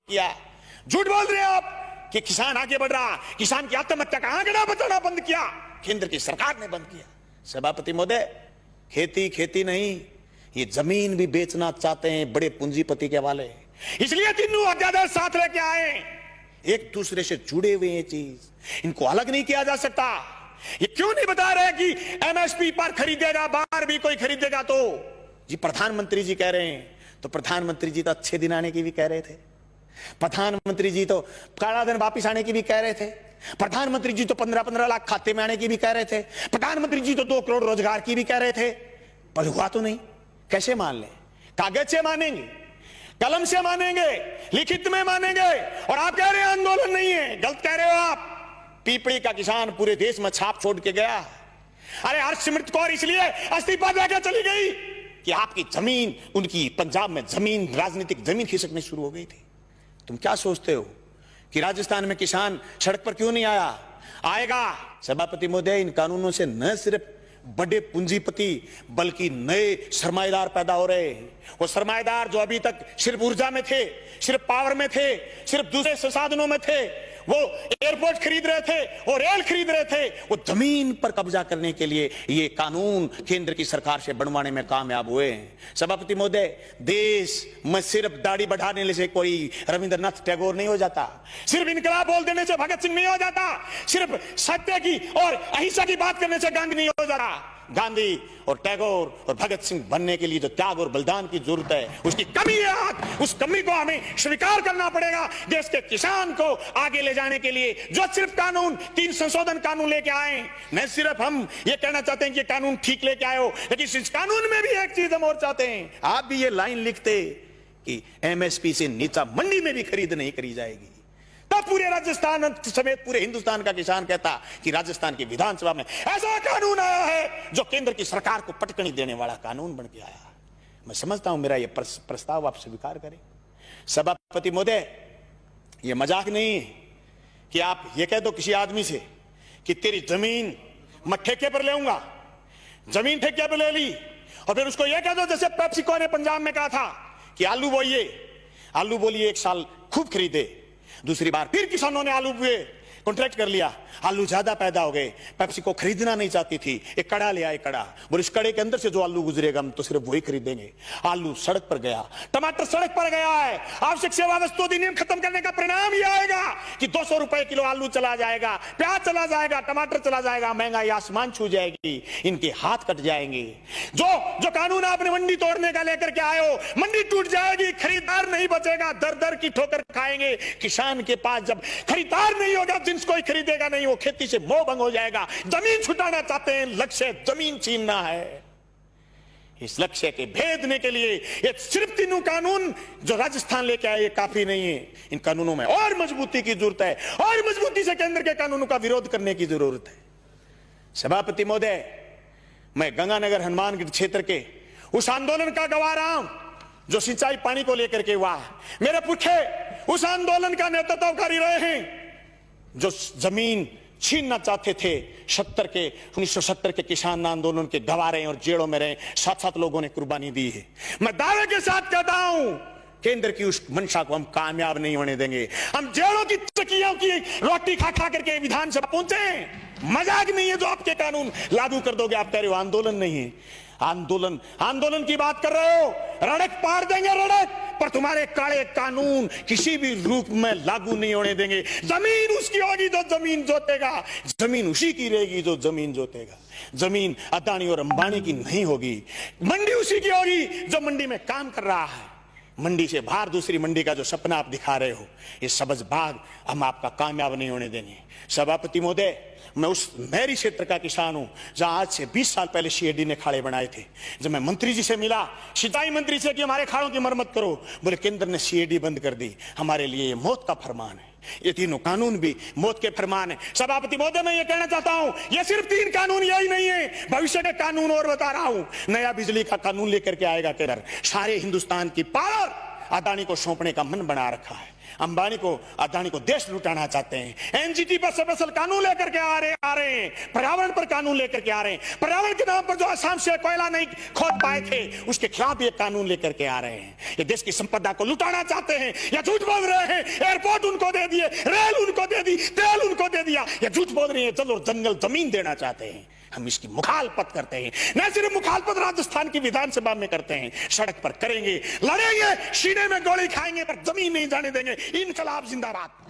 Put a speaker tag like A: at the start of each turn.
A: किया। झूठ बोल रहे हैं आप कि किसान आगे बढ़ रहा, किसान की आत्महत्या का आंकड़ा बताना बंद किया, केंद्र की सरकार ने बंद किया। सभापति महोदय, खेती खेती नहीं, ये जमीन भी बेचना चाहते हैं बड़े पूंजीपति के वाले, इसलिए तीनों अध्यादेश साथ लेके आए। एक दूसरे से जुड़े हुए ये चीज, इनको अलग नहीं किया जा सकता। ये क्यों नहीं बता रहे कि एमएसपी पर खरीदेगा, बाहर भी कोई खरीदेगा तो जी प्रधानमंत्री जी कह रहे हैं, तो प्रधानमंत्री जी तो अच्छे दिन आने की भी कह रहे थे, प्रधानमंत्री जी तो काला धन वापिस आने की भी कह रहे थे, प्रधानमंत्री जी तो 15-15 लाख खाते में आने की भी कह रहे थे, प्रधानमंत्री जी तो 2 करोड़ रोजगार की भी कह रहे थे, पर हुआ तो नहीं। कैसे मान ले? कागज से मानेंगे, कलम से मानेंगे, लिखित में मानेंगे, और आप कह रहे हैं आंदोलन नहीं है। गलत कह रहे हो आप। पीपड़ी का किसान पूरे देश में छाप छोड़ के गया। अरे हरसिमरत कौर इसलिए इस्तीफा देकर चली गई कि आपकी जमीन, उनकी पंजाब में जमीन, राजनीतिक जमीन खिसकनी शुरू हो गई थी। तुम क्या सोचते हो कि राजस्थान में किसान सड़क पर क्यों नहीं आया? आएगा। सभापति महोदय, इन कानूनों से न सिर्फ बड़े पूंजीपति बल्कि नए सरमाएदार पैदा हो रहे हैं। वो सरमाएदार जो अभी तक सिर्फ ऊर्जा में थे, सिर्फ पावर में थे, सिर्फ दूसरे संसाधनों में थे, वो एयरपोर्ट खरीद रहे थे, वो रेल खरीद रहे थे, वो जमीन पर कब्जा करने के लिए ये कानून केंद्र की सरकार से बनवाने में कामयाब हुए हैं। सभापति महोदय, देश में सिर्फ दाढ़ी बढ़ाने से कोई रविंद्रनाथ टैगोर नहीं हो जाता, सिर्फ इनकलाब बोल देने से भगत सिंह नहीं हो जाता, सिर्फ सत्य की और अहिंसा की बात करने से गांधी नहीं हो जाता। गांधी और टैगोर और भगत सिंह बनने के लिए जो त्याग और बलिदान की जरूरत है, उसकी कमी है आज। उस कमी को हमें स्वीकार करना पड़ेगा। देश के किसान को आगे ले जाने के लिए जो सिर्फ कानून, 3 संशोधन कानून लेके आए, न सिर्फ हम ये कहना चाहते हैं कि कानून ठीक लेके आए हो, लेकिन इस कानून में भी एक चीज हम और चाहते हैं। आप भी ये लाइन लिखते कि एमएसपी से नीचा मंडी में भी खरीद नहीं करी जाएगी, तब पूरे राजस्थान समेत पूरे हिंदुस्तान का किसान कहता कि राजस्थान की विधानसभा में ऐसा कानून आया है जो केंद्र की सरकार को पटकनी देने वाला कानून बन के आया। मैं समझता हूं मेरा यह प्रस्ताव आप स्वीकार करें। सभापति महोदय, यह मजाक नहीं है कि आप ये कह दो किसी आदमी से कि तेरी जमीन मैं ठेके पर लेऊंगा, जमीन ठेके पर ले ली, और फिर उसको यह कह दो जैसे पेप्सिको ने पंजाब में कहा था कि आलू बोलिए 1 साल खूब खरीदे, दूसरी बार फिर किसानों ने आलू हुए कॉन्ट्रैक्ट कर लिया, आलू ज्यादा पैदा हो गए, पेप्सी को खरीदना नहीं चाहती थी, एक कड़ा ले आए, कड़ा बोले इस कड़े के अंदर से जो आलू गुजरेगा हम तो सिर्फ वही खरीदेंगे। आलू सड़क पर गया, टमाटर सड़क पर गया है। आवश्यक सेवा वस्तु अधिनियम खत्म करने का परिणाम यह आएगा कि 200 रुपए किलो आलू चला जाएगा, प्याज चला जाएगा, टमाटर चला जाएगा, महंगाई आसमान छू जाएगी, इनके हाथ कट जाएंगे। जो कानून आपने मंडी तोड़ने का लेकर के आए हो, मंडी टूट जाएगी, खरीदार नहीं बचेगा, दर दर की ठोकर खाएंगे। किसान के पास जब खरीदार नहीं होगा, कोई खरीदेगा नहीं, वो खेती से मोह भंग हो जाएगा। जमीन छुटाना चाहते हैं, लक्ष्य जमीन छीनना है। इस लक्ष्य के भेदने के लिए ये सिर्फ 3 कानून जो राजस्थान लेके आए ये काफी नहीं है। इन कानूनों में और मजबूती की जरूरत है, और मजबूती से केंद्र के कानूनों का विरोध करने की जरूरत है। सभापति महोदय, मैं गंगानगर हनुमानगढ़ क्षेत्र के उस आंदोलन का गवाह रहा हूं जो सिंचाई पानी को लेकर के हुआ। मेरे पुरखे उस आंदोलन का नेतृत्व कर रहे हैं जो जमीन छीनना चाहते थे। 1970 के किसान आंदोलन के गवाह रहे और जेलों में रहे, 7-7 लोगों ने कुर्बानी दी है। मैं दावे के साथ कहता हूं, केंद्र की उस मंशा को हम कामयाब नहीं होने देंगे। हम जेलों की चकियों की रोटी खा खा करके विधानसभा पहुंचे। मजाक नहीं है जो आपके कानून लागू कर दोगे। आप कह रहे हो आंदोलन नहीं है, आंदोलन की बात कर रहे हो, रड़क पार देंगे रड़क, पर तुम्हारे काले कानून किसी भी रूप में लागू नहीं होने देंगे। जमीन उसकी होगी जो जमीन जोतेगा, जमीन उसी की रहेगी जो जमीन जोतेगा। जमीन अदानी और अंबानी की नहीं होगी, मंडी उसी की होगी जो मंडी में काम कर रहा है। मंडी से बाहर दूसरी मंडी का जो सपना आप दिखा रहे हो, ये सबज बाग हम आपका कामयाब नहीं होने देंगे। सभापति महोदय, मैं उस मेरी क्षेत्र का किसान हूं जहां आज से 20 साल पहले सीएडी ने खाड़े बनाए थे। जब मैं मंत्री जी से मिला, सिंचाई मंत्री से कि हमारे खाड़ों की मरम्मत करो, बोले केंद्र ने सीएडी बंद कर दी, हमारे लिए ये मौत का फरमान है। ये 3 कानून भी मौत के फरमान है। सभापति महोदय, मैं ये कहना चाहता हूं, ये सिर्फ 3 कानून यही नहीं है, भविष्य के कानून और बता रहा हूं। नया बिजली का कानून लेकर के आएगा केंद्र, सारे हिंदुस्तान की पावर अदानी को सौंपने का मन बना रखा है। अंबानी को, अदानी को देश लुटाना चाहते हैं। एनजीटी पर स्पेशल कानून लेकर के आ रहे हैं, पर्यावरण पर कानून लेकर के आ रहे हैं। पर्यावरण के नाम पर जो असम से कोयला नहीं खोद पाए थे उसके खिलाफ ये कानून लेकर के आ रहे हैं। ये देश की संपदा को लुटाना चाहते हैं या झूठ बोल रहे हैं। एयरपोर्ट उनको दे दिए, रेल उनको दे दी, तेल उनको दे दिया, या झूठ बोल रहे हैं चलो जंगल जमीन देना चाहते हैं। हम इसकी मुखालफत करते हैं। न सिर्फ मुखालफत राजस्थान की विधानसभा में करते हैं, सड़क पर करेंगे, लड़ेंगे, सीने में गोली खाएंगे, पर जमीन नहीं जाने देंगे। इनकलाब जिंदाबाद।